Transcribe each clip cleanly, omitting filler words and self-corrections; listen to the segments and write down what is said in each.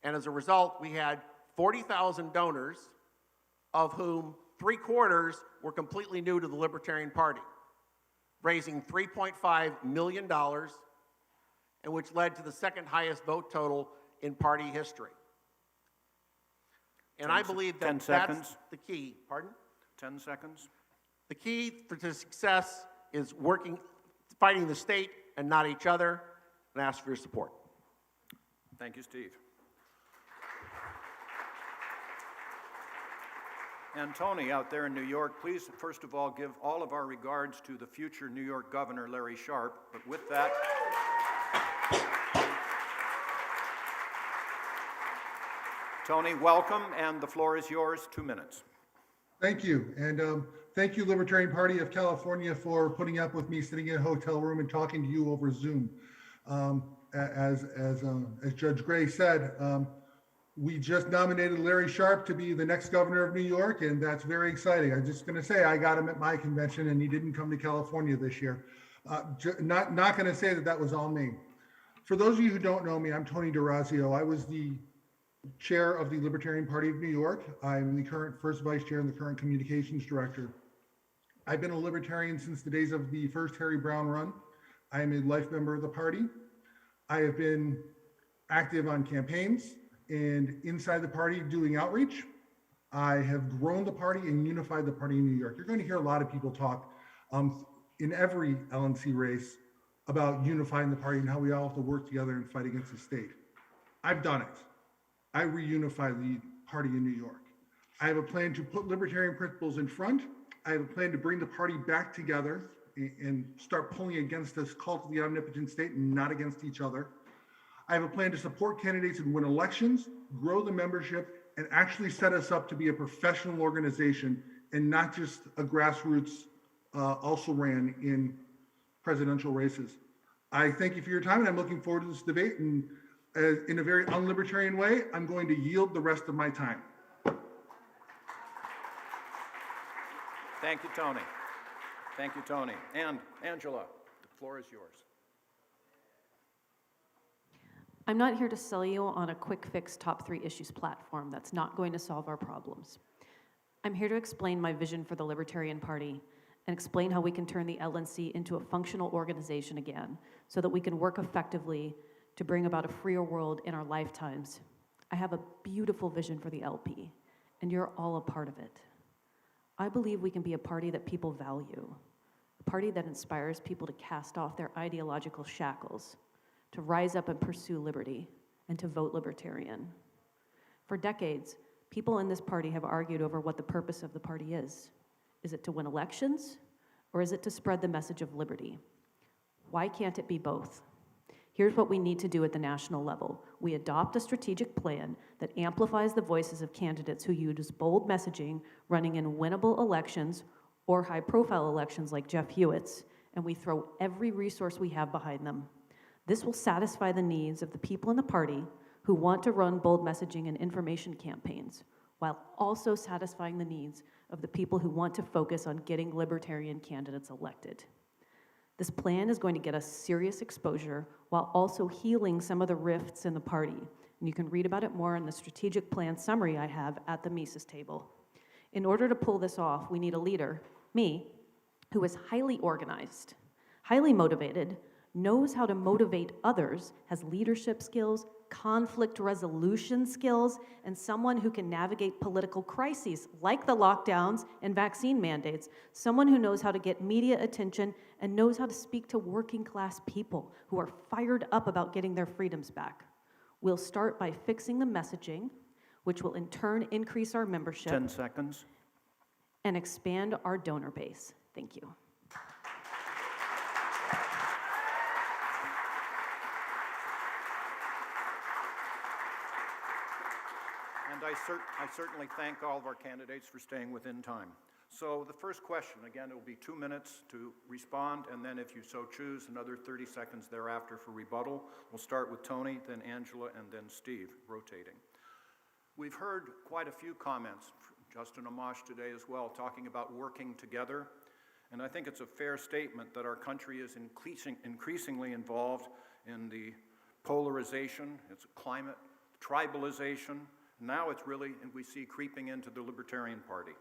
And as a result, we had 40,000 donors, of whom 3/4 were completely new to the Libertarian Party, raising $3.5 million, and which led to the second highest vote total in party history. And I believe that that's the key. Pardon? 10 seconds. The key to success is fighting the state and not each other, and I ask for your support. Thank you, Steve. And Tony, out there in New York, please, first of all, give all of our regards to the future New York Governor, Larry Sharpe. But with that, Tony, welcome, and the floor is yours, 2 minutes. Thank you, and thank you, Libertarian Party of California, for putting up with me sitting in a hotel room and talking to you over Zoom. As Judge Gray said, we just nominated Larry Sharpe to be the next governor of New York, and that's very exciting. I'm just going to say I got him at my convention, and he didn't come to California this year. Not going to say that that was all me. For those of you who don't know me, I'm Tony Dorazio. I was the chair of the Libertarian Party of New York. I'm the current first vice chair and the current communications director. I've been a libertarian since the days of the first Harry Brown run. I am a life member of the party. I have been active on campaigns and inside the party doing outreach. I have grown the party and unified the party in New York. You're going to hear a lot of people talk in every LNC race about unifying the party and how we all have to work together and fight against the state. I've done it. I reunified the party in New York. I have a plan to put libertarian principles in front. I have a plan to bring the party back together and start pulling against this cult of the omnipotent state and not against each other. I have a plan to support candidates and win elections, grow the membership, and actually set us up to be a professional organization and not just a grassroots also ran in presidential races. I thank you for your time, and I'm looking forward to this debate. And in a very unlibertarian way, I'm going to yield the rest of my time. Thank you, Tony. Thank you, Tony. And Angela, the floor is yours. I'm not here to sell you on a quick fix top 3 issues platform that's not going to solve our problems. I'm here to explain my vision for the Libertarian Party and explain how we can turn the LNC into a functional organization again so that we can work effectively to bring about a freer world in our lifetimes. I have a beautiful vision for the LP, and you're all a part of it. I believe we can be a party that people value, a party that inspires people to cast off their ideological shackles, to rise up and pursue liberty, and to vote libertarian. For decades, people in this party have argued over what the purpose of the party is. Is it to win elections, or is it to spread the message of liberty? Why can't it be both? Here's what we need to do at the national level. We adopt a strategic plan that amplifies the voices of candidates who use bold messaging running in winnable elections or high-profile elections like Jeff Hewitt's, and we throw every resource we have behind them. This will satisfy the needs of the people in the party who want to run bold messaging and information campaigns, while also satisfying the needs of the people who want to focus on getting libertarian candidates elected. This plan is going to get us serious exposure while also healing some of the rifts in the party. And you can read about it more in the strategic plan summary I have at the Mises table. In order to pull this off, we need a leader, me, who is highly organized, highly motivated, knows how to motivate others, has leadership skills, conflict resolution skills, and someone who can navigate political crises like the lockdowns and vaccine mandates, someone who knows how to get media attention and knows how to speak to working class people who are fired up about getting their freedoms back. We'll start by fixing the messaging, which will in turn increase our membership. 10 seconds. And expand our donor base. Thank you. And I certainly thank all of our candidates for staying within time. So the first question, again, it will be 2 minutes to respond, and then if you so choose, another 30 seconds thereafter for rebuttal. We'll start with Tony, then Angela, and then Steve, rotating. We've heard quite a few comments, Justin Amash today as well, talking about working together. And I think it's a fair statement that our country is increasingly involved in the polarization, it's climate tribalization. Now it's really, and we see creeping into the Libertarian Party.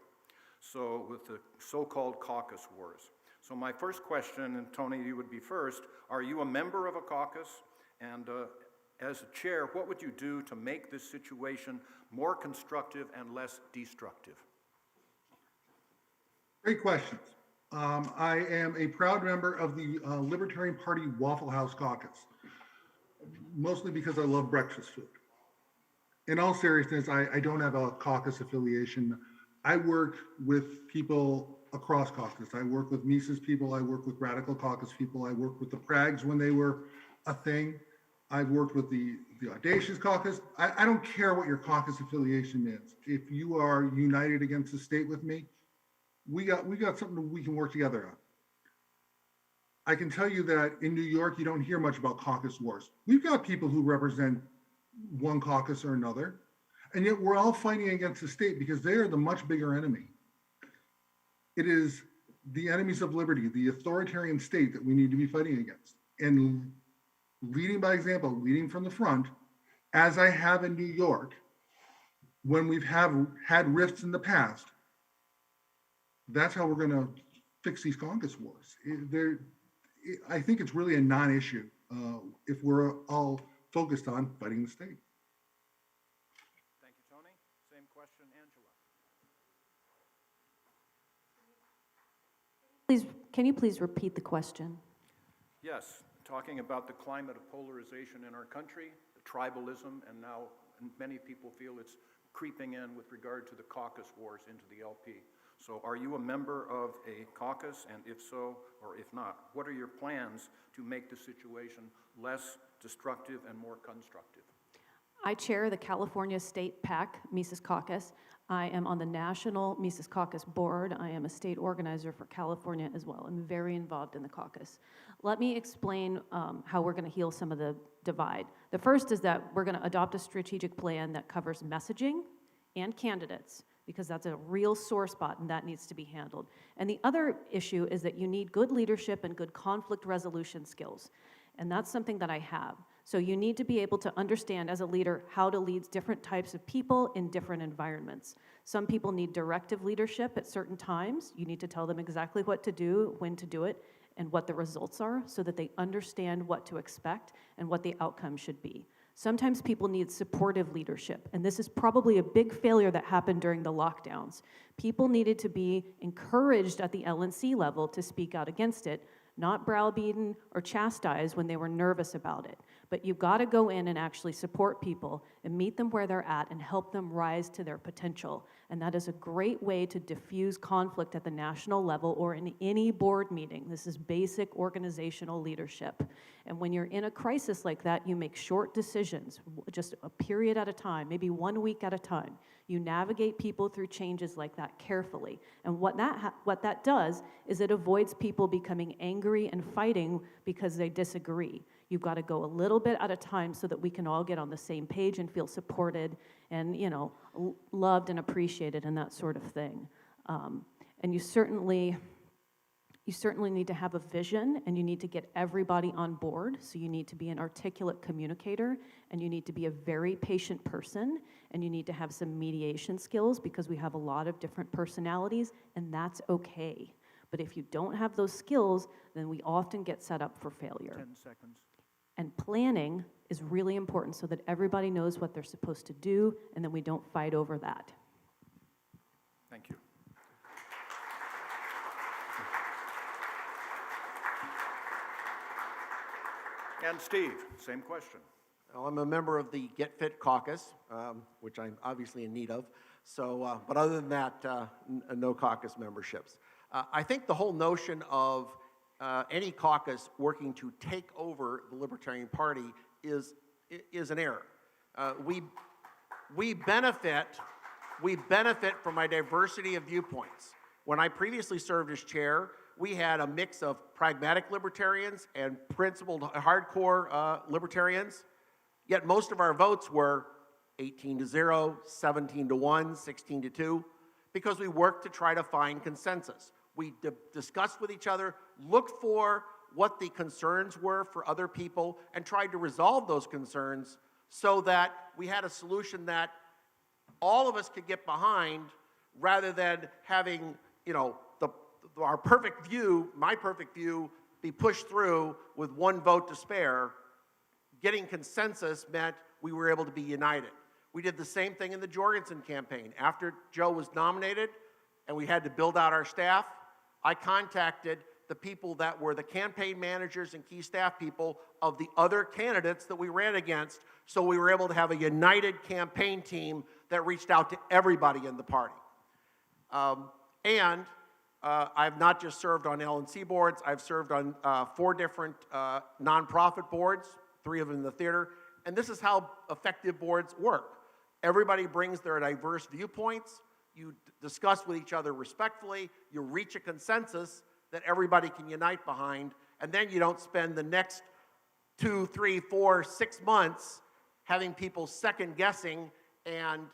So with the so-called caucus wars. So my first question, and Tony, you would be first, are you a member of a caucus? And as a chair, what would you do to make this situation more constructive and less destructive? Great questions. I am a proud member of the Libertarian Party Waffle House Caucus, mostly because I love breakfast food. In all seriousness, I don't have a caucus affiliation. I work with people across caucus. I work with Mises people. I work with Radical Caucus people. I work with the Prags when they were a thing. I've worked with the Audacious Caucus. I don't care what your caucus affiliation is. If you are united against the state with me, we got something that we can work together on. I can tell you that in New York, you don't hear much about caucus wars. We've got people who represent one caucus or another, and yet we're all fighting against the state because they are the much bigger enemy. It is the enemies of liberty, the authoritarian state that we need to be fighting against. And leading by example, leading from the front, as I have in New York, when we've had rifts in the past, that's how we're going to fix these caucus wars. I think it's really a non-issue if we're all focused on fighting the state. Thank you, Tony. Same question, Angela. Can you please repeat the question? Yes, talking about the climate of polarization in our country, the tribalism, and now many people feel it's creeping in with regard to the caucus wars into the LP. So are you a member of a caucus, and if so, or if not, what are your plans to make the situation less destructive and more constructive? I chair the California State PAC, Mises Caucus. I am on the National Mises Caucus Board. I am a state organizer for California as well. I'm very involved in the caucus. Let me explain how we're going to heal some of the divide. The first is that we're going to adopt a strategic plan that covers messaging and candidates, because that's a real sore spot and that needs to be handled. And the other issue is that you need good leadership and good conflict resolution skills. And that's something that I have. So you need to be able to understand as a leader how to lead different types of people in different environments. Some people need directive leadership at certain times. You need to tell them exactly what to do, when to do it, and what the results are so that they understand what to expect and what the outcome should be. Sometimes people need supportive leadership, and this is probably a big failure that happened during the lockdowns. People needed to be encouraged at the LNC level to speak out against it, not browbeaten or chastised when they were nervous about it. But you've got to go in and actually support people and meet them where they're at and help them rise to their potential. And that is a great way to diffuse conflict at the national level or in any board meeting. This is basic organizational leadership. And when you're in a crisis like that, you make short decisions, just a period at a time, maybe 1 week at a time. You navigate people through changes like that carefully. And what that does is it avoids people becoming angry and fighting because they disagree. You've got to go a little bit at a time so that we can all get on the same page and feel supported and, loved and appreciated and that sort of thing. And you certainly need to have a vision, and you need to get everybody on board. So you need to be an articulate communicator, and you need to be a very patient person, and you need to have some mediation skills because we have a lot of different personalities, and that's okay. But if you don't have those skills, then we often get set up for failure. 10 seconds. And planning is really important so that everybody knows what they're supposed to do, and then we don't fight over that. Thank you. And Steve, same question. Well, I'm a member of the Get Fit Caucus, which I'm obviously in need of. So, but other than that, no caucus memberships. I think the whole notion of any caucus working to take over the Libertarian Party is an error. We benefit from a diversity of viewpoints. When I previously served as chair, we had a mix of pragmatic libertarians and principled hardcore libertarians, yet most of our votes were 18-0, 17-1, 16-2, because we worked to try to find consensus. We discussed with each other, looked for what the concerns were for other people, and tried to resolve those concerns so that we had a solution that all of us could get behind, rather than having, our perfect view, my perfect view, be pushed through with one vote to spare. Getting consensus meant we were able to be united. We did the same thing in the Jorgensen campaign. After Joe was nominated and we had to build out our staff, I contacted the people that were the campaign managers and key staff people of the other candidates that we ran against, so we were able to have a united campaign team that reached out to everybody in the party. I've not just served on LNC boards, I've served on 4 different nonprofit boards, 3 of them in the theater, and this is how effective boards work. Everybody brings their diverse viewpoints, you discuss with each other respectfully, you reach a consensus that everybody can unite behind, and then you don't spend the next 2, 3, 4, 6 months having people second guessing and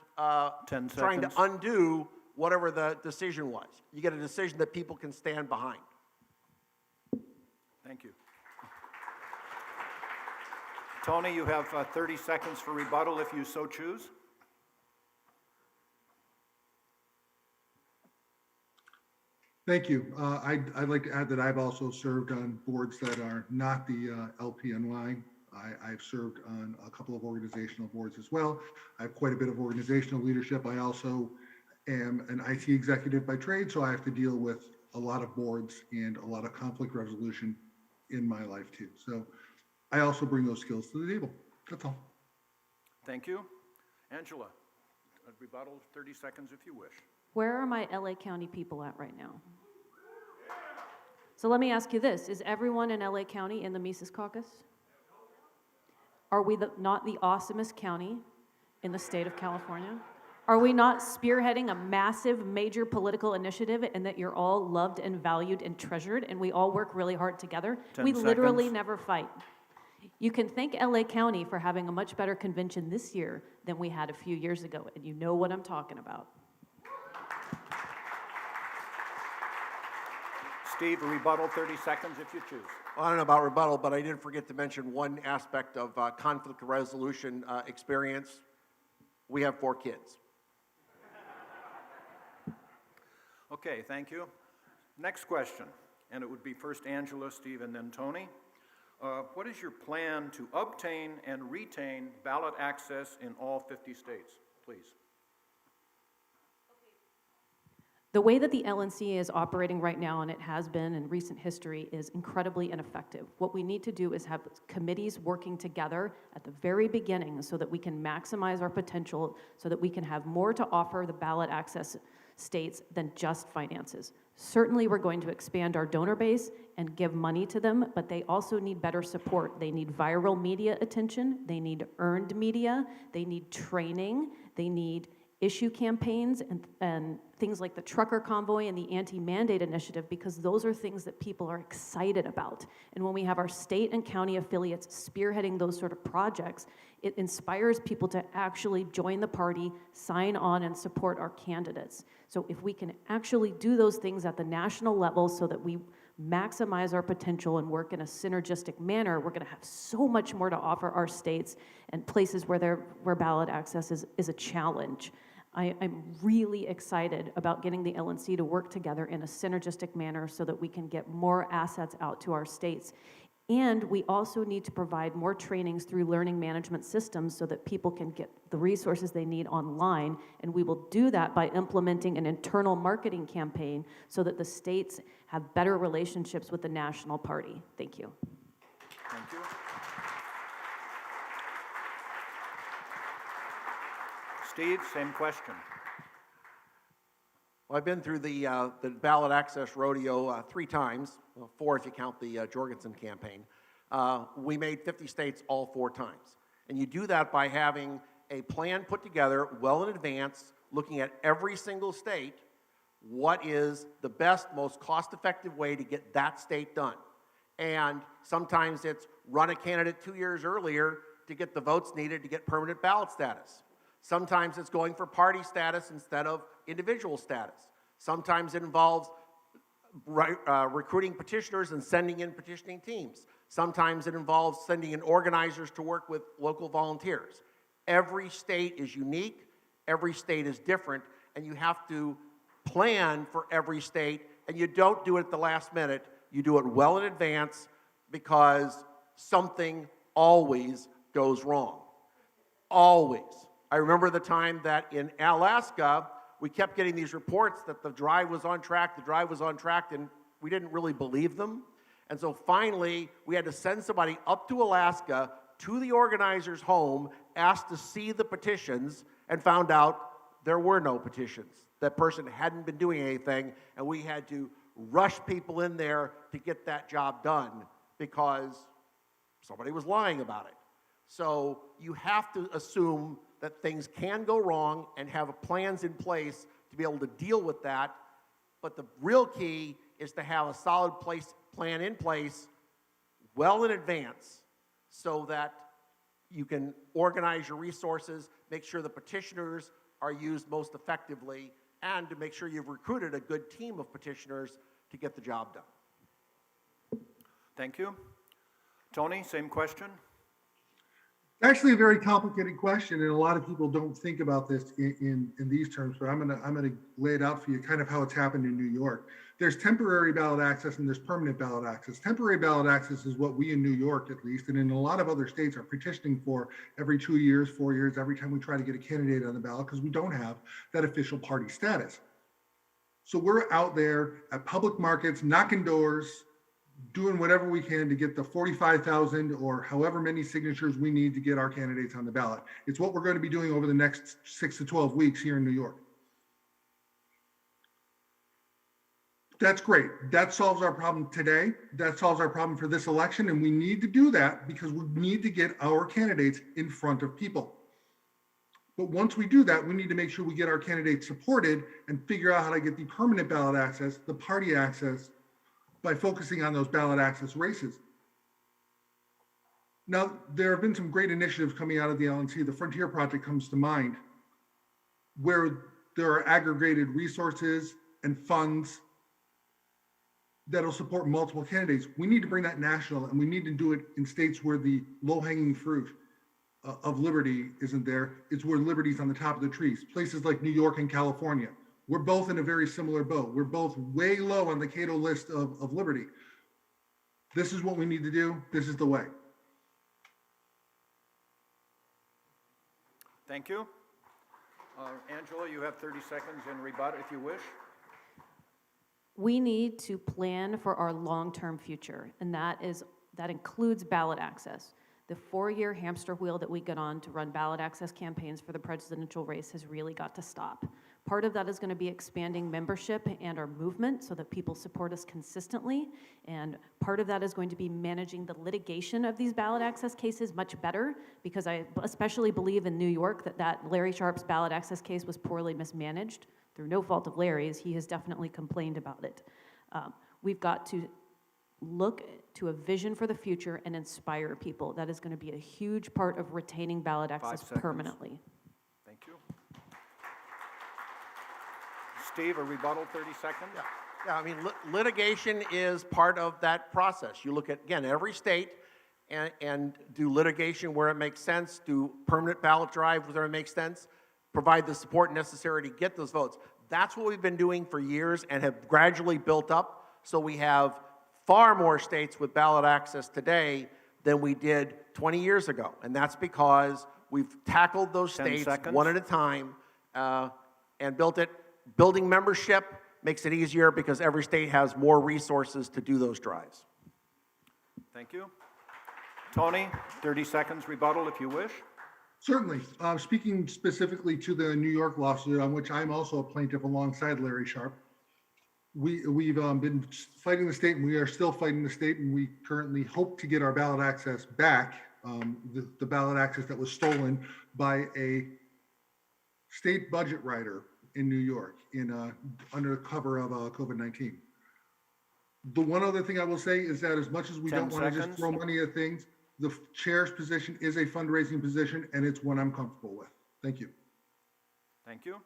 trying to undo whatever the decision was. You get a decision that people can stand behind. Thank you. Tony, you have 30 seconds for rebuttal if you so choose. Thank you. I'd like to add that I've also served on boards that are not the LPNY. I've served on a couple of organizational boards as well. I have quite a bit of organizational leadership. I also am an IT executive by trade, so I have to deal with a lot of boards and a lot of conflict resolution in my life too. So I also bring those skills to the table. That's all. Thank you. Angela, a rebuttal, 30 seconds if you wish. Where are my LA County people at right now? So let me ask you this. Is everyone in LA County in the Mises Caucus? Are we not the awesomest county in the state of California? Are we not spearheading a massive, major political initiative, and that you're all loved and valued and treasured, and we all work really hard together? 10 We literally seconds. never fight. You can thank LA County for having a much better convention this year than we had a few years ago, and you know what I'm talking about. Steve, a rebuttal, 30 seconds if you choose. Well, I don't know about rebuttal, but I did forget to mention one aspect of conflict resolution experience. We have 4 kids. Okay, thank you. Next question, and it would be first Angela, Steve, and then Tony. What is your plan to obtain and retain ballot access in all 50 states, please? The way that the LNC is operating right now, and it has been in recent history, is incredibly ineffective. What we need to do is have committees working together at the very beginning so that we can maximize our potential, so that we can have more to offer the ballot access states than just finances. Certainly, we're going to expand our donor base and give money to them, but they also need better support. They need viral media attention, they need earned media, they need training, they need issue campaigns and things like the trucker convoy and the anti-mandate initiative, because those are things that people are excited about. And when we have our state and county affiliates spearheading those sort of projects, it inspires people to actually join the party, sign on, and support our candidates. So if we can actually do those things at the national level so that we maximize our potential and work in a synergistic manner, we're going to have so much more to offer our states and places where ballot access is a challenge. I'm really excited about getting the LNC to work together in a synergistic manner so that we can get more assets out to our states. And we also need to provide more trainings through learning management systems so that people can get the resources they need online. And we will do that by implementing an internal marketing campaign so that the states have better relationships with the national party. Thank you. Thank you. Steve, same question. Well, I've been through the ballot access rodeo 3 times, well, 4 if you count the Jorgensen campaign. We made 50 states all 4 times. And you do that by having a plan put together well in advance, looking at every single state, what is the best, most cost-effective way to get that state done. And sometimes it's run a candidate 2 years earlier to get the votes needed to get permanent ballot status. Sometimes it's going for party status instead of individual status. Sometimes it involves recruiting petitioners and sending in petitioning teams. Sometimes it involves sending in organizers to work with local volunteers. Every state is unique, every state is different, and you have to plan for every state, and you don't do it at the last minute. You do it well in advance because something always goes wrong. Always. I remember the time that in Alaska, we kept getting these reports that the drive was on track, and we didn't really believe them. And so finally, we had to send somebody up to Alaska to the organizer's home, asked to see the petitions, and found out there were no petitions. That person hadn't been doing anything, and we had to rush people in there to get that job done because somebody was lying about it. So you have to assume that things can go wrong and have plans in place to be able to deal with that. But the real key is to have a solid plan in place well in advance so that you can organize your resources, make sure the petitioners are used most effectively, and to make sure you've recruited a good team of petitioners to get the job done. Thank you. Tony, same question. Actually, a very complicated question, and a lot of people don't think about this in these terms, but I'm gonna lay it out for you, kind of how it's happened in New York. There's temporary ballot access and there's permanent ballot access. Temporary ballot access is what we in New York, at least, and in a lot of other states are petitioning for every 2 years, 4 years, every time we try to get a candidate on the ballot, because we don't have that official party status. So we're out there at public markets, knocking doors, doing whatever we can to get the 45,000 or however many signatures we need to get our candidates on the ballot. It's what we're going to be doing over the next 6 to 12 weeks here in New York. That's great. That solves our problem today. That solves our problem for this election. And we need to do that because we need to get our candidates in front of people. But once we do that, we need to make sure we get our candidates supported and figure out how to get the permanent ballot access, the party access, by focusing on those ballot access races. Now, there have been some great initiatives coming out of the LNC. The Frontier Project comes to mind, where there are aggregated resources and funds that'll support multiple candidates. We need to bring that national, and we need to do it in states where the low-hanging fruit of liberty isn't there. It's where liberty's on the top of the trees. Places like New York and California. We're both in a very similar boat. We're both way low on the Cato list of liberty. This is what we need to do. This is the way. Thank you. Angela, you have 30 seconds in rebut if you wish. We need to plan for our long-term future, and that includes ballot access. The 4-year hamster wheel that we get on to run ballot access campaigns for the presidential race has really got to stop. Part of that is going to be expanding membership and our movement so that people support us consistently. And part of that is going to be managing the litigation of these ballot access cases much better, because I especially believe in New York that Larry Sharp's ballot access case was poorly mismanaged through no fault of Larry's. He has definitely complained about it. We've got to look to a vision for the future and inspire people. That is going to be a huge part of retaining ballot access permanently. Thank you. Steve, a rebuttal, 30 seconds? Yeah, I mean, litigation is part of that process. You look at, again, every state and do litigation where it makes sense, do permanent ballot drive where it makes sense, provide the support necessary to get those votes. That's what we've been doing for years and have gradually built up. So we have far more states with ballot access today than we did 20 years ago. And that's because we've tackled those states one at a time and built it. Building membership makes it easier because every state has more resources to do those drives. Thank you. Tony, 30 seconds rebuttal if you wish. Certainly. Speaking specifically to the New York lawsuit, on which I'm also a plaintiff alongside Larry Sharp, we've been fighting the state, and we are still fighting the state, and we currently hope to get our ballot access back, the ballot access that was stolen by a state budget writer in New York under the cover of COVID-19. The one other thing I will say is that as much as we don't want to just throw money at things, the chair's position is a fundraising position, and it's one I'm comfortable with. Thank you. Thank you.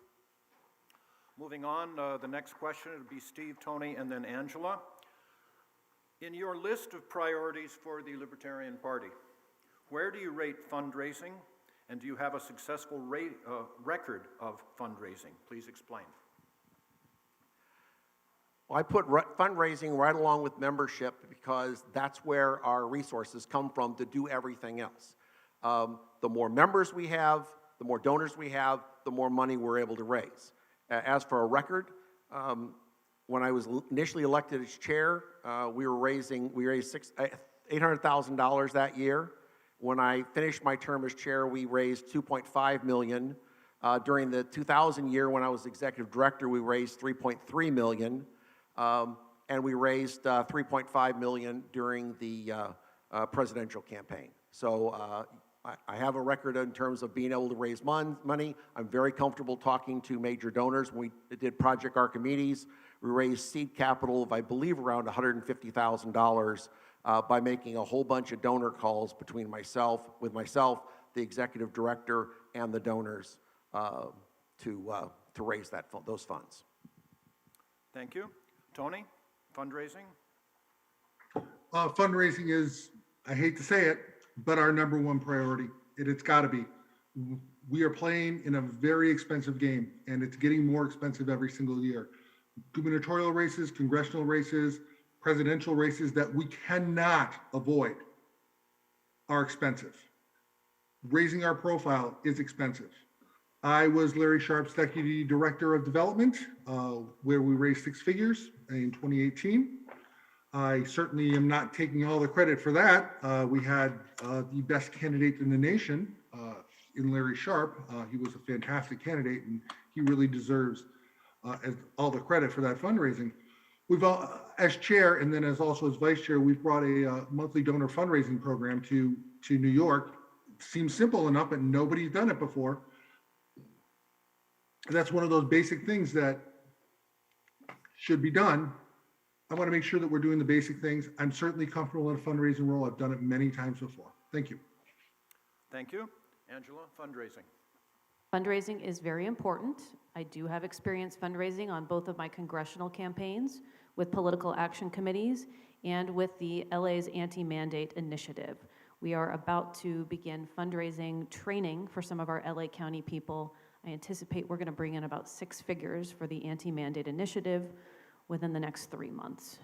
Moving on, the next question, it'll be Steve, Tony, and then Angela. In your list of priorities for the Libertarian Party, where do you rate fundraising, And do you have a successful record of fundraising? Please explain. Well, I put fundraising right along with membership because that's where our resources come from to do everything else. The more members we have, the more donors we have, the more money we're able to raise. As for a record, when I was initially elected as chair, we raised $800,000 that year. When I finished my term as chair, we raised $2.5 million. During the 2000 year, when I was executive director, we raised $3.3 million. And we raised $3.5 million during the presidential campaign. So I have a record in terms of being able to raise money. I'm very comfortable talking to major donors. When we did Project Archimedes, we raised seed capital of, I believe, around $150,000 by making a whole bunch of donor calls between myself, the executive director, and the donors to raise those funds. Thank you. Tony, fundraising? Fundraising is, I hate to say it, but our number one priority. It's got to be. We are playing in a very expensive game, and it's getting more expensive every single year. Gubernatorial races, congressional races, presidential races that we cannot avoid are expensive. Raising our profile is expensive. I was Larry Sharp's Deputy Director of Development, where we raised 6 figures in 2018. I certainly am not taking all the credit for that. We had the best candidate in the nation in Larry Sharp. He was a fantastic candidate, and he really deserves all the credit for that fundraising. We've as chair, and then as also as vice chair, we've brought a monthly donor fundraising program to New York. It seems simple enough, but nobody's done it before. That's one of those basic things that should be done. I want to make sure that we're doing the basic things. I'm certainly comfortable in a fundraising role. I've done it many times before. Thank you. Thank you. Angela, fundraising. Fundraising is very important. I do have experience fundraising on both of my congressional campaigns with political action committees and with the LA's anti-mandate initiative. We are about to begin fundraising training for some of our LA County people. I anticipate we're going to bring in about 6 figures for the anti-mandate initiative within the next 3 months.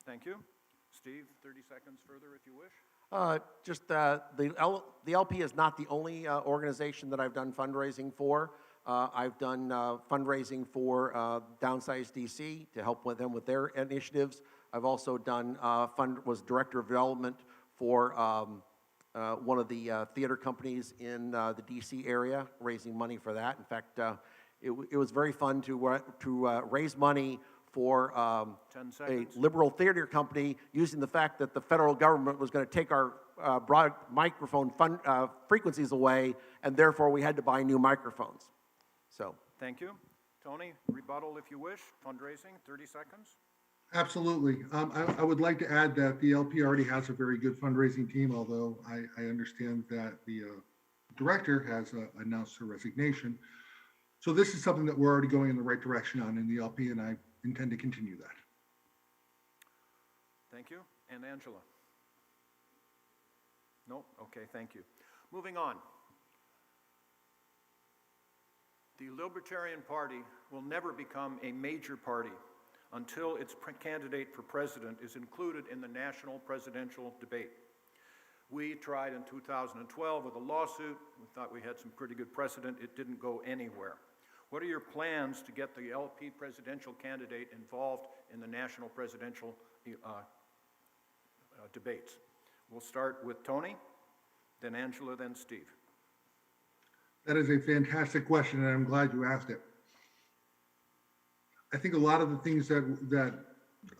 Thank you. Steve, 30 seconds further if you wish. The LP is not the only organization that I've done fundraising for. I've done fundraising for Downsize DC to help with them with their initiatives. I've also done was director of development for one of the theater companies in the DC area, raising money for that. In fact, it was very fun to raise money for a liberal theater company using the fact that the federal government was going to take our broad microphone frequencies away, and therefore we had to buy new microphones. So. Thank you. Tony, rebuttal if you wish. Fundraising, 30 seconds. Absolutely. I would like to add that the LP already has a very good fundraising team, although I understand that the director has announced her resignation. So this is something that we're already going in the right direction on in the LP, and I intend to continue that. Thank you. And Angela? No? Okay, thank you. Moving on. The Libertarian Party will never become a major party until its candidate for president is included in the national presidential debate. We tried in 2012 with a lawsuit. We thought we had some pretty good precedent. It didn't go anywhere. What are your plans to get the LP presidential candidate involved in the national presidential debates? We'll start with Tony, then Angela, then Steve. That is a fantastic question, and I'm glad you asked it. I think a lot of the things that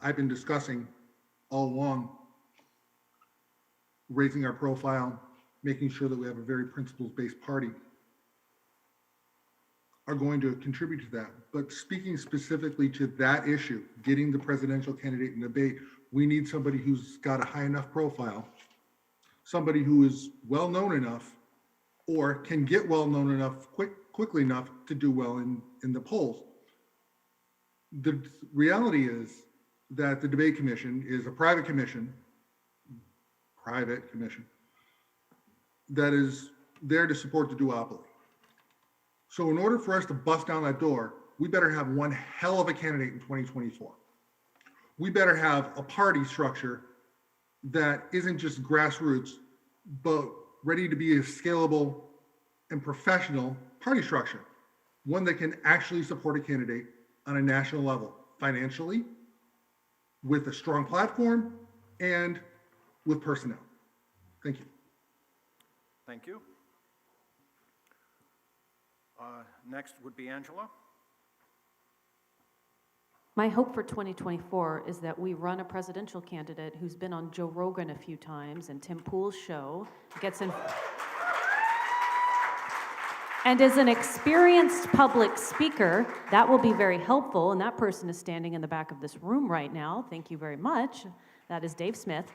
I've been discussing all along, raising our profile, making sure that we have a very principles-based party, are going to contribute to that. But speaking specifically to that issue, getting the presidential candidate in debate, we need somebody who's got a high enough profile, somebody who is well-known enough or can get well-known enough quickly enough to do well in the polls. The reality is that the debate commission is a private commission, that is there to support the duopoly. So in order for us to bust down that door, we better have one hell of a candidate in 2024. We better have a party structure that isn't just grassroots, but ready to be a scalable and professional party structure. One that can actually support a candidate on a national level, financially, with a strong platform, and with personnel. Thank you. Thank you. Next would be Angela. My hope for 2024 is that we run a presidential candidate who's been on Joe Rogan a few times and Tim Pool's show, gets in, and is an experienced public speaker. That will be very helpful, and that person is standing in the back of this room right now. Thank you very much. That is Dave Smith.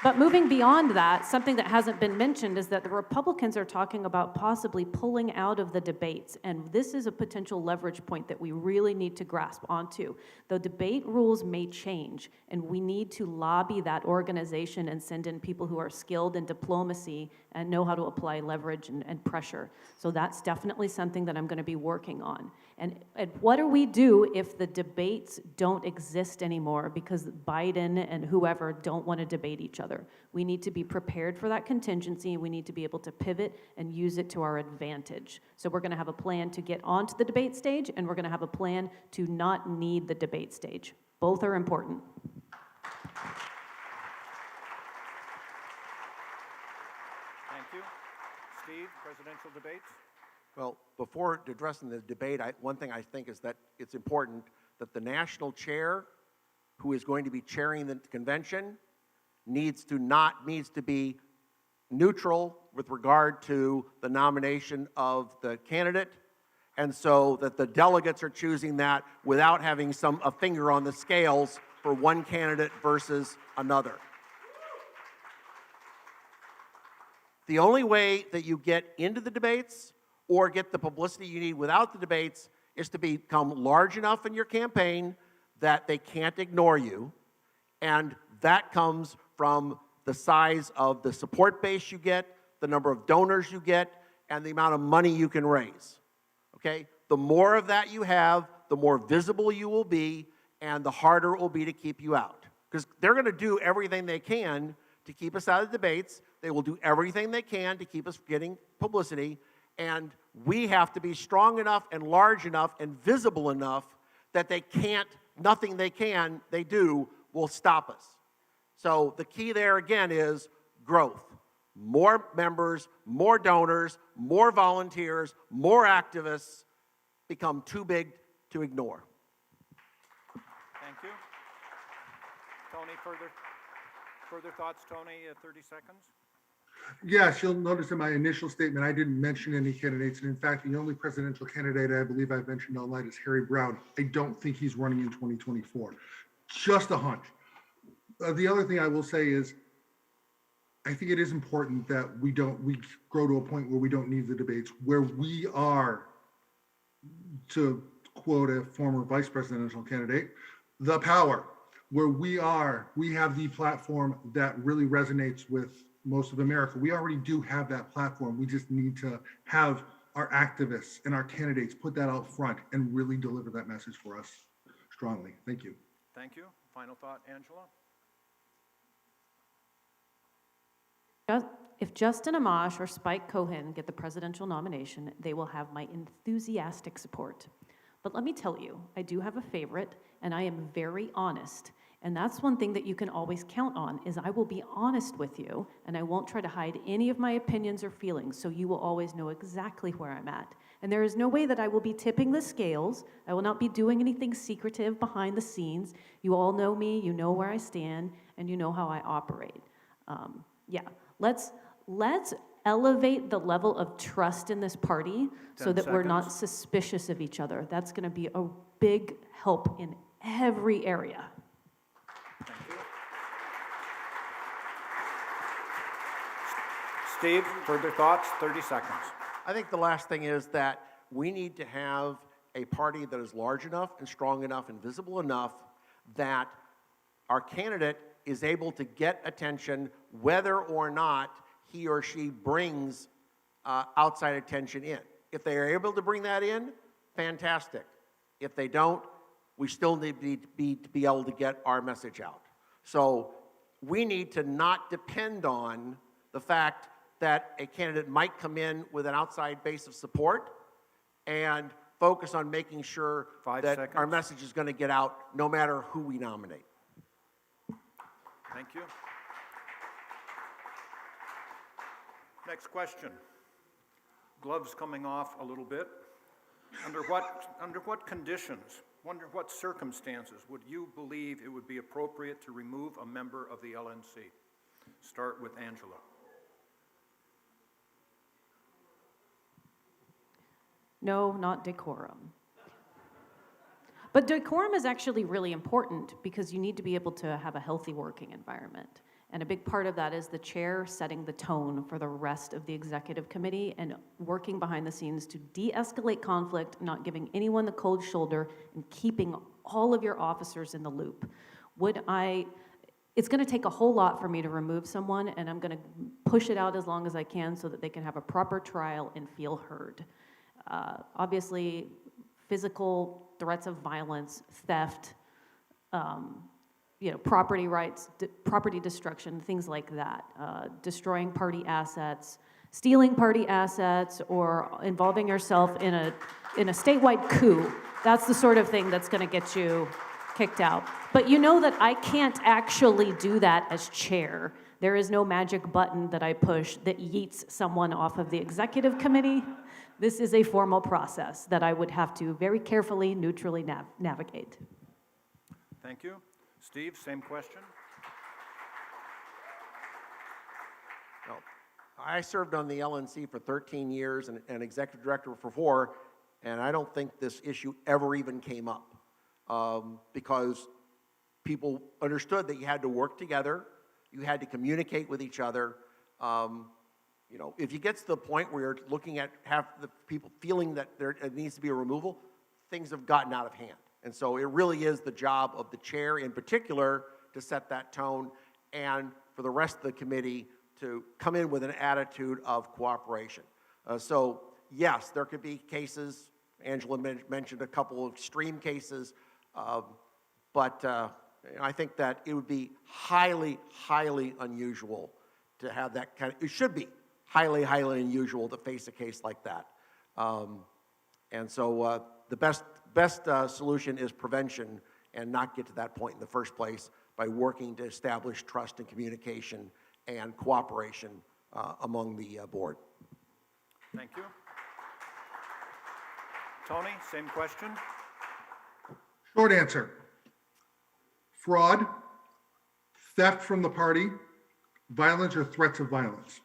But moving beyond that, something that hasn't been mentioned is that the Republicans are talking about possibly pulling out of the debates, and this is a potential leverage point that we really need to grasp onto. The debate rules may change, and we need to lobby that organization and send in people who are skilled in diplomacy and know how to apply leverage and pressure. So that's definitely something that I'm going to be working on. And what do we do if the debates don't exist anymore because Biden and whoever don't want to debate each other? We need to be prepared for that contingency, and we need to be able to pivot and use it to our advantage. So we're going to have a plan to get onto the debate stage, and we're going to have a plan to not need the debate stage. Both are important. Thank you. Steve, presidential debates? Well, before addressing the debate, one thing I think is that it's important that the national chair, who is going to be chairing the convention, needs to be neutral with regard to the nomination of the candidate, and so that the delegates are choosing that without having a finger on the scales for one candidate versus another. The only way that you get into the debates or get the publicity you need without the debates is to become large enough in your campaign that they can't ignore you, and that comes from the size of the support base you get, the number of donors you get, and the amount of money you can raise. Okay? The more of that you have, the more visible you will be, and the harder it will be to keep you out. Because they're going to do everything they can to keep us out of debates. They will do everything they can to keep us getting publicity, and we have to be strong enough and large enough and visible enough that nothing they do will stop us. So the key there again is growth. More members, more donors, more volunteers, more activists become too big to ignore. Thank you. Tony, further thoughts, Tony, 30 seconds? Yes, you'll notice in my initial statement, I didn't mention any candidates. And in fact, the only presidential candidate I believe I've mentioned all night is Harry Brown. I don't think he's running in 2024. Just a hunch. The other thing I will say is, I think it is important that we grow to a point where we don't need the debates, where we are, to quote a former vice presidential candidate, the power, where we have the platform that really resonates with most of America. We already do have that platform. We just need to have our activists and our candidates put that out front and really deliver that message for us strongly. Thank you. Thank you. Final thought, Angela? If Justin Amash or Spike Cohen get the presidential nomination, they will have my enthusiastic support. But let me tell you, I do have a favorite, and I am very honest. And that's one thing that you can always count on, is I will be honest with you, and I won't try to hide any of my opinions or feelings, so you will always know exactly where I'm at. And there is no way that I will be tipping the scales. I will not be doing anything secretive behind the scenes. You all know me, you know where I stand, and you know how I operate. Let's elevate the level of trust in this party so that we're not suspicious of each other. That's going to be a big help in every area. Thank you. Steve, further thoughts? 30 seconds. I think the last thing is that we need to have a party that is large enough and strong enough and visible enough that our candidate is able to get attention whether or not he or she brings outside attention in. If they are able to bring that in, fantastic. If they don't, we still need to be able to get our message out. So we need to not depend on the fact that a candidate might come in with an outside base of support and focus on making sure 5 that seconds. our message is going to get out no matter who we nominate. Thank you. Next question. Gloves coming off a little bit. Under what conditions, under what circumstances would you believe it would be appropriate to remove a member of the LNC? Start with Angela. No, not decorum. But decorum is actually really important because you need to be able to have a healthy working environment. And a big part of that is the chair setting the tone for the rest of the executive committee and working behind the scenes to de-escalate conflict, not giving anyone the cold shoulder, and keeping all of your officers in the loop. It's gonna take a whole lot for me to remove someone, and I'm gonna push it out as long as I can so that they can have a proper trial and feel heard. Obviously, physical threats of violence, theft, property rights, property destruction, things like that, destroying party assets, stealing party assets, or involving yourself in a statewide coup. That's the sort of thing that's going to get you kicked out. But you know that I can't actually do that as chair. There is no magic button that I push that yeets someone off of the executive committee. This is a formal process that I would have to very carefully, neutrally navigate. Thank you. Steve, same question. Well, I served on the LNC for 13 years and executive director for 4, and I don't think this issue ever even came up because people understood that you had to work together, you had to communicate with each other. If you get to the point where you're looking at half the people feeling that there needs to be a removal, things have gotten out of hand. And so it really is the job of the chair in particular to set that tone and for the rest of the committee to come in with an attitude of cooperation. So yes, there could be cases, Angela mentioned a couple of extreme cases, but I think that it would be highly, highly unusual to have that it should be highly, highly unusual to face a case like that. And so the best solution is prevention and not get to that point in the first place by working to establish trust and communication and cooperation among the board. Thank you. Tony, same question. Short answer. Fraud, theft from the party, violence or threats of violence.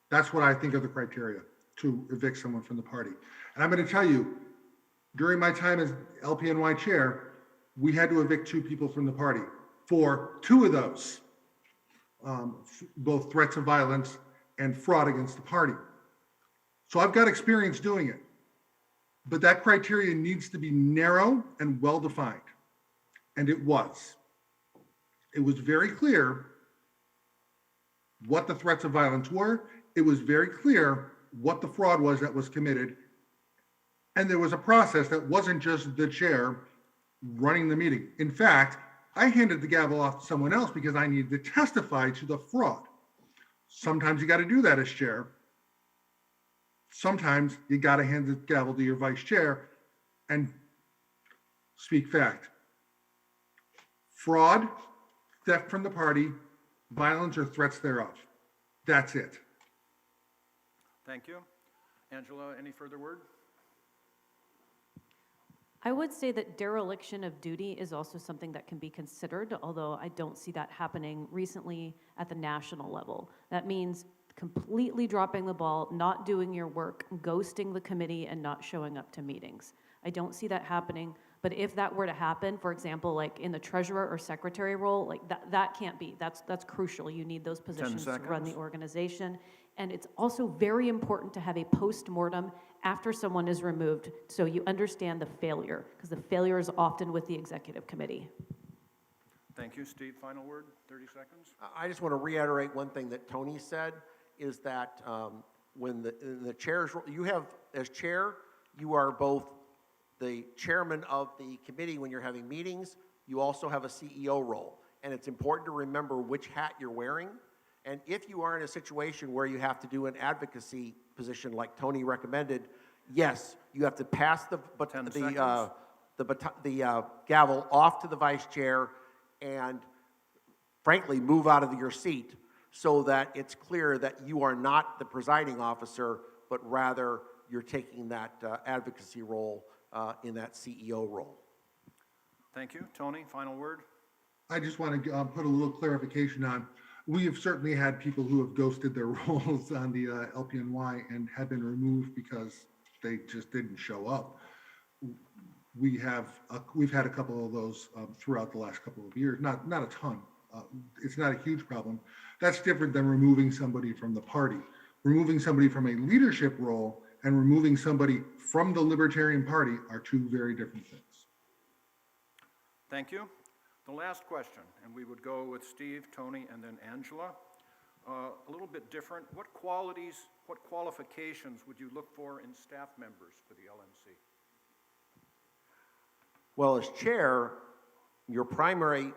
That's what I think are the criteria to evict someone from the party. And I'm going to tell you, during my time as LPNY chair, we had to evict 2 people from the party for 2 of those, both threats of violence and fraud against the party. So I've got experience doing it, but that criteria needs to be narrow and well-defined. And it was. It was very clear what the threats of violence were. It was very clear what the fraud was that was committed. And there was a process that wasn't just the chair running the meeting. In fact, I handed the gavel off to someone else because I needed to testify to the fraud. Sometimes you got to do that as chair. Sometimes you got to hand the gavel to your vice chair and speak fact. Fraud, theft from the party, violence or threats thereof. That's it. Thank you. Angela, any further word? I would say that dereliction of duty is also something that can be considered, although I don't see that happening recently at the national level. That means completely dropping the ball, not doing your work, ghosting the committee, and not showing up to meetings. I don't see that happening, but if that were to happen, for example, like in the treasurer or secretary role, like that can't be. That's crucial. You need those positions to run the organization. And it's also very important to have a post-mortem after someone is removed so you understand the failure, because the failure is often with the executive committee. Thank you. Steve, final word, 30 seconds. I just want to reiterate one thing that Tony said, is that when the chair's, you have, as chair, you are both the chairman of the committee when you're having meetings. You also have a CEO role. And it's important to remember which hat you're wearing. And if you are in a situation where you have to do an advocacy position like Tony recommended, yes, you have to pass the gavel off to the vice chair and frankly move out of your seat so that it's clear that you are not the presiding officer, but rather you're taking that advocacy role in that CEO role. Thank you. Tony, final word. I just want to put a little clarification on. We have certainly had people who have ghosted their roles on the LPNY and have been removed because they just didn't show up. We've had a couple of those throughout the last couple of years. Not a ton. It's not a huge problem. That's different than removing somebody from the party. Removing somebody from a leadership role and removing somebody from the Libertarian Party are two very different things. Thank you. The last question, and we would go with Steve, Tony, and then Angela. A little bit different. What qualities, what qualifications would you look for in staff members for the LNC? Well, as chair, your primary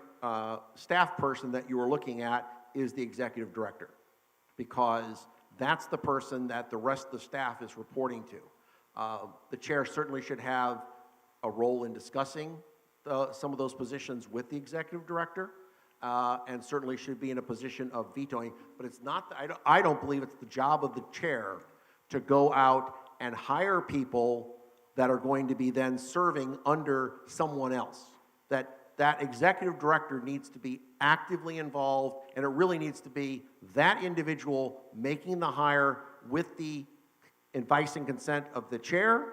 staff person that you are looking at is the executive director, because that's the person that the rest of the staff is reporting to. The chair certainly should have a role in discussing some of those positions with the executive director, and certainly should be in a position of vetoing. But it's not. I don't believe it's the job of the chair to go out and hire people that are going to be then serving under someone else. That executive director needs to be actively involved, and it really needs to be that individual making the hire with the advice and consent of the chair,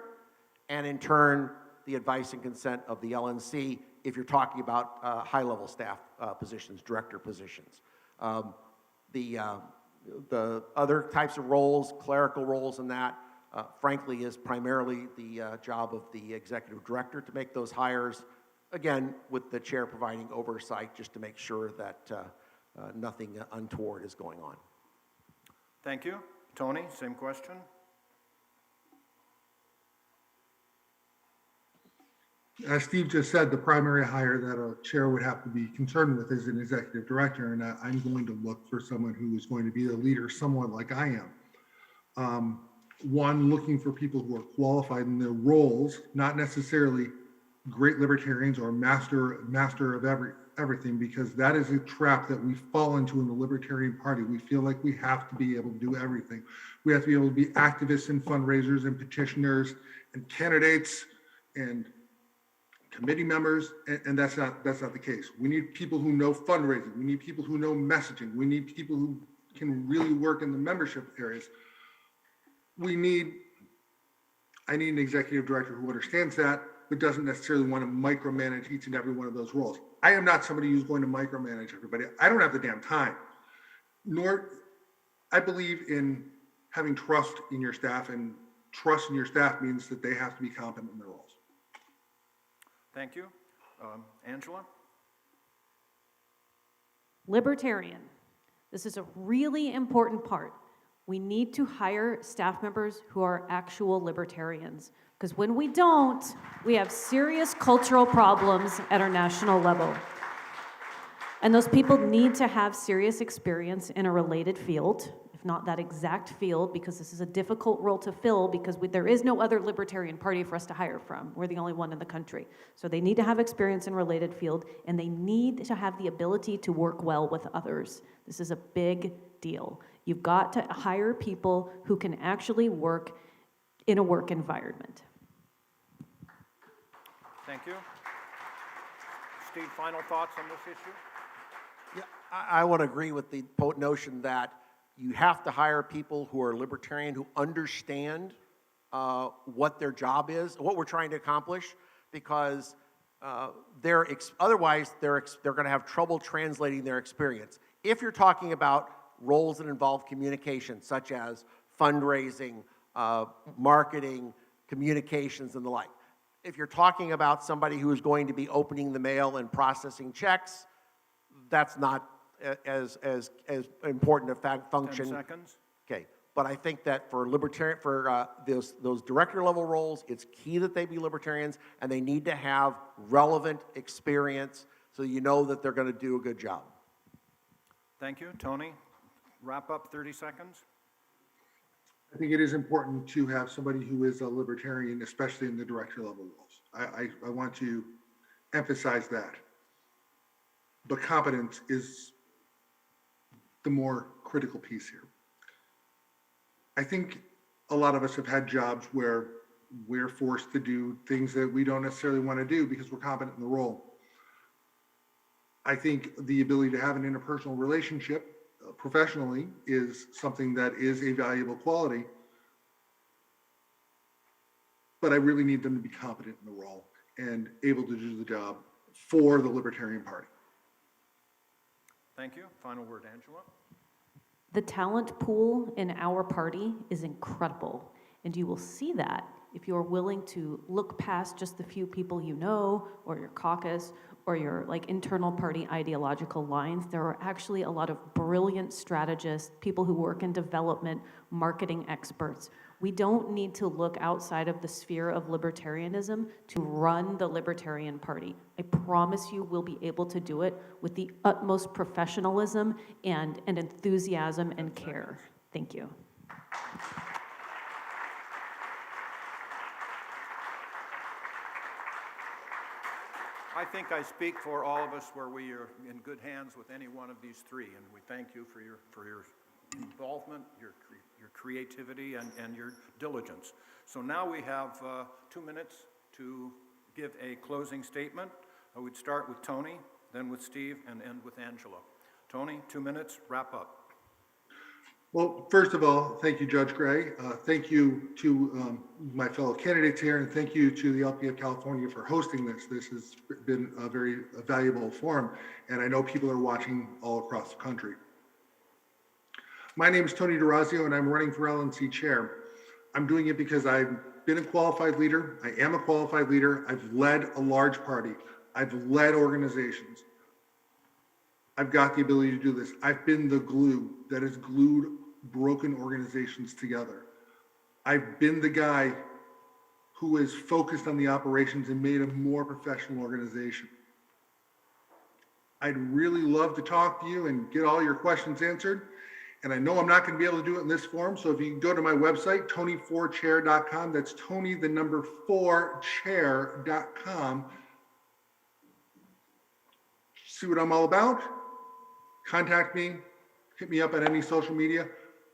and in turn, the advice and consent of the LNC if you're talking about high-level staff positions, director positions. The other types of roles, clerical roles and that, frankly, is primarily the job of the executive director to make those hires, again, with the chair providing oversight just to make sure that nothing untoward is going on. Thank you. Tony, same question. As Steve just said, the primary hire that a chair would have to be concerned with is an executive director, and I'm going to look for someone who is going to be a leader somewhat like I am. One, looking for people who are qualified in their roles, not necessarily great libertarians or master of everything, because that is a trap that we fall into in the Libertarian Party. We feel like we have to be able to do everything. We have to be able to be activists and fundraisers and petitioners and candidates and committee members, and that's not the case. We need people who know fundraising. We need people who know messaging. We need people who can really work in the membership areas. I need an executive director who understands that, but doesn't necessarily want to micromanage each and every one of those roles. I am not somebody who's going to micromanage everybody. I don't have the damn time. Nor, I believe in having trust in your staff, and trust in your staff means that they have to be competent in their roles. Thank you. Angela? Libertarian. This is a really important part. We need to hire staff members who are actual libertarians, because when we don't, we have serious cultural problems at our national level. And those people need to have serious experience in a related field, if not that exact field, because this is a difficult role to fill, because there is no other Libertarian Party for us to hire from. We're the only one in the country. So they need to have experience in a related field, and they need to have the ability to work well with others. This is a big deal. You've got to hire people who can actually work in a work environment. Thank you. Steve, final thoughts on this issue? Yeah, I want to agree with the notion that you have to hire people who are libertarian, who understand what their job is, what we're trying to accomplish, because otherwise they're going to have trouble translating their experience. If you're talking about roles that involve communication, such as fundraising, marketing, communications, and the like. If you're talking about somebody who is going to be opening the mail and processing checks, that's not as important a function. 10 seconds. Okay, but I think that for those director level roles, it's key that they be libertarians, and they need to have relevant experience so you know that they're going to do a good job. Thank you. Tony, wrap up, 30 seconds. I think it is important to have somebody who is a libertarian, especially in the director level roles. I want to emphasize that. But competence is the more critical piece here. I think a lot of us have had jobs where we're forced to do things that we don't necessarily want to do because we're competent in the role. I think the ability to have an interpersonal relationship professionally is something that is a valuable quality, but I really need them to be competent in the role and able to do the job for the Libertarian Party. Thank you. Final word, Angela. The talent pool in our party is incredible, and you will see that if you are willing to look past just the few people you know, or your caucus, or your internal party ideological lines. There are actually a lot of brilliant strategists, people who work in development, marketing experts. We don't need to look outside of the sphere of libertarianism to run the Libertarian Party. I promise you we'll be able to do it with the utmost professionalism and enthusiasm and care. Thank you. I think I speak for all of us where we are in good hands with any one of these three, and we thank you for your involvement, your creativity, and your diligence. So now we have 2 minutes to give a closing statement. I would start with Tony, then with Steve, and end with Angela. Tony, 2 minutes, wrap up. Well, first of all, thank you, Judge Gray. Thank you to my fellow candidates here, and thank you to the LP of California for hosting this. This has been a very valuable forum, and I know people are watching all across the country. My name is Tony Dorazio, and I'm running for LNC Chair. I'm doing it because I've been a qualified leader. I am a qualified leader. I've led a large party. I've led organizations. I've got the ability to do this. I've been the glue that has glued broken organizations together. I've been the guy who is focused on the operations and made a more professional organization. I'd really love to talk to you and get all your questions answered. And I know I'm not going to be able to do it in this form. So if you can go to my website, tony4chair.com, that's Tony, the number 4chair.com. See what I'm all about? Contact me, hit me up on any social media.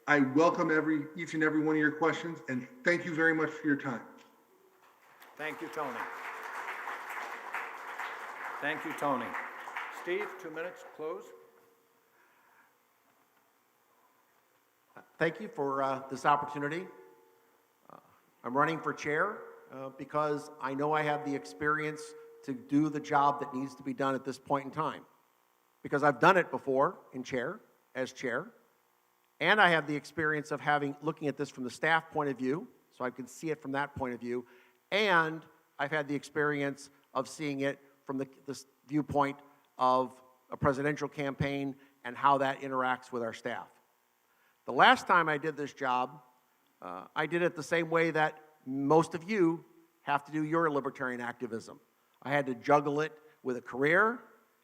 I welcome each and every one of your questions, and thank you very much for your time. Thank you, Tony. Thank you, Tony. Steve, 2 minutes, close. Thank you for this opportunity. I'm running for chair because I know I have the experience to do the job that needs to be done at this point in time. Because I've done it before as chair, and I have the experience of looking at this from the staff point of view, so I can see it from that point of view, and I've had the experience of seeing it from the viewpoint of a presidential campaign and how that interacts with our staff. The last time I did this job, I did it the same way that most of you have to do your libertarian activism. I had to juggle it with a career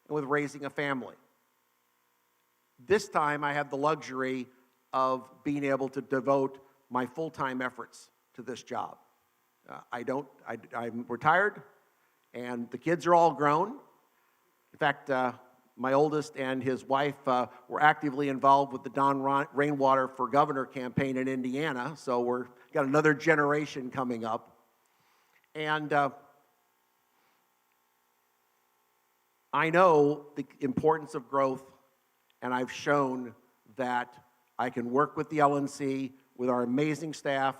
and with raising a family. This time I have the luxury of being able to devote my full-time efforts to this job. I'm retired, and the kids are all grown. In fact, my oldest and his wife were actively involved with the Don Rainwater for Governor campaign in Indiana, so we've got another generation coming up. And I know the importance of growth, and I've shown that I can work with the LNC, with our amazing staff,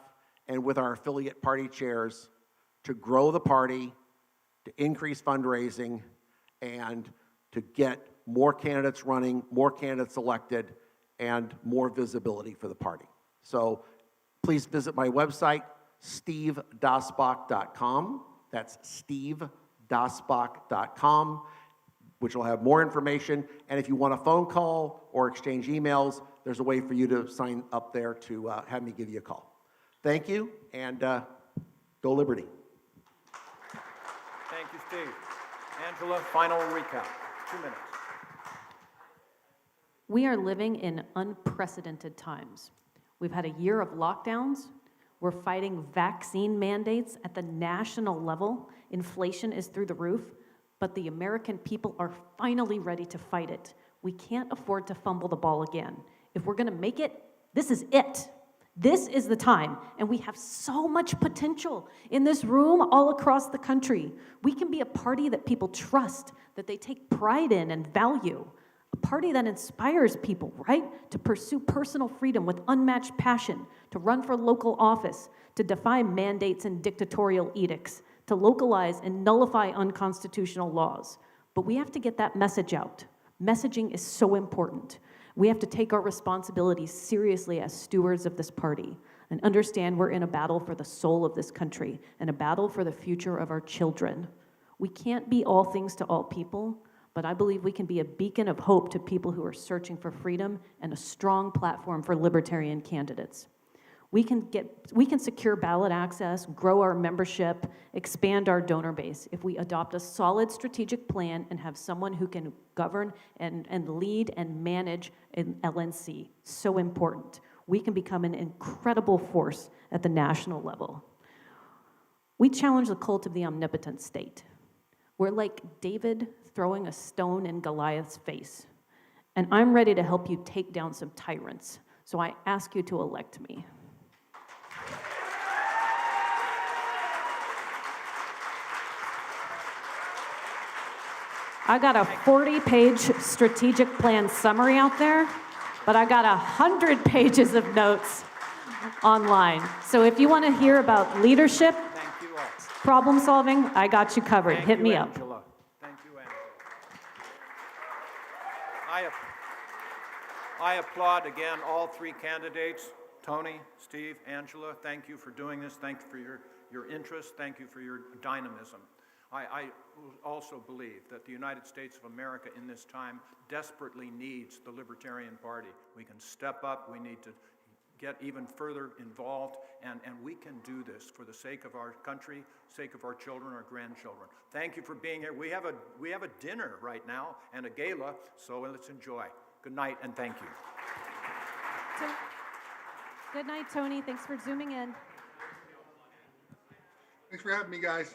and with our affiliate party chairs to grow the party, to increase fundraising, and to get more candidates running, more candidates elected, and more visibility for the party. So please visit my website, stevedasbach.com. That's stevedasbach.com. which will have more information. And if you want a phone call or exchange emails, there's a way for you to sign up there to have me give you a call. Thank you, and go Liberty. Thank you, Steve. Angela, final recap. 2 minutes. We are living in unprecedented times. We've had a year of lockdowns. We're fighting vaccine mandates at the national level. Inflation is through the roof, but the American people are finally ready to fight it. We can't afford to fumble the ball again. If we're gonna make it, this is it. This is the time, and we have so much potential in this room all across the country. We can be a party that people trust, that they take pride in and value. A party that inspires people, right? To pursue personal freedom with unmatched passion, to run for local office, to defy mandates and dictatorial edicts, to localize and nullify unconstitutional laws. But we have to get that message out. Messaging is so important. We have to take our responsibilities seriously as stewards of this party and understand we're in a battle for the soul of this country and a battle for the future of our children. We can't be all things to all people, but I believe we can be a beacon of hope to people who are searching for freedom and a strong platform for libertarian candidates. We can secure ballot access, grow our membership, expand our donor base if we adopt a solid strategic plan and have someone who can govern and lead and manage an LNC. So important. We can become an incredible force at the national level. We challenge the cult of the omnipotent state. We're like David throwing a stone in Goliath's face. And I'm ready to help you take down some tyrants. So I ask you to elect me. I got a 40-page strategic plan summary out there, but I got 100 pages of notes online. So if you want to hear about leadership, Thank you all. problem solving, I got you covered. Thank Hit you, me up. Angela. Thank you, Angela. I applaud again all three candidates, Tony, Steve, Angela. Thank you for doing this. Thank you for your interest. Thank you for your dynamism. I also believe that the United States of America in this time desperately needs the Libertarian Party. We can step up. We need to get even further involved, and we can do this for the sake of our country, sake of our children, our grandchildren. Thank you for being here. We have a dinner right now and a gala, so let's enjoy. Good night, and thank you. Good night, Tony. Thanks for zooming in. Thanks for having me, guys.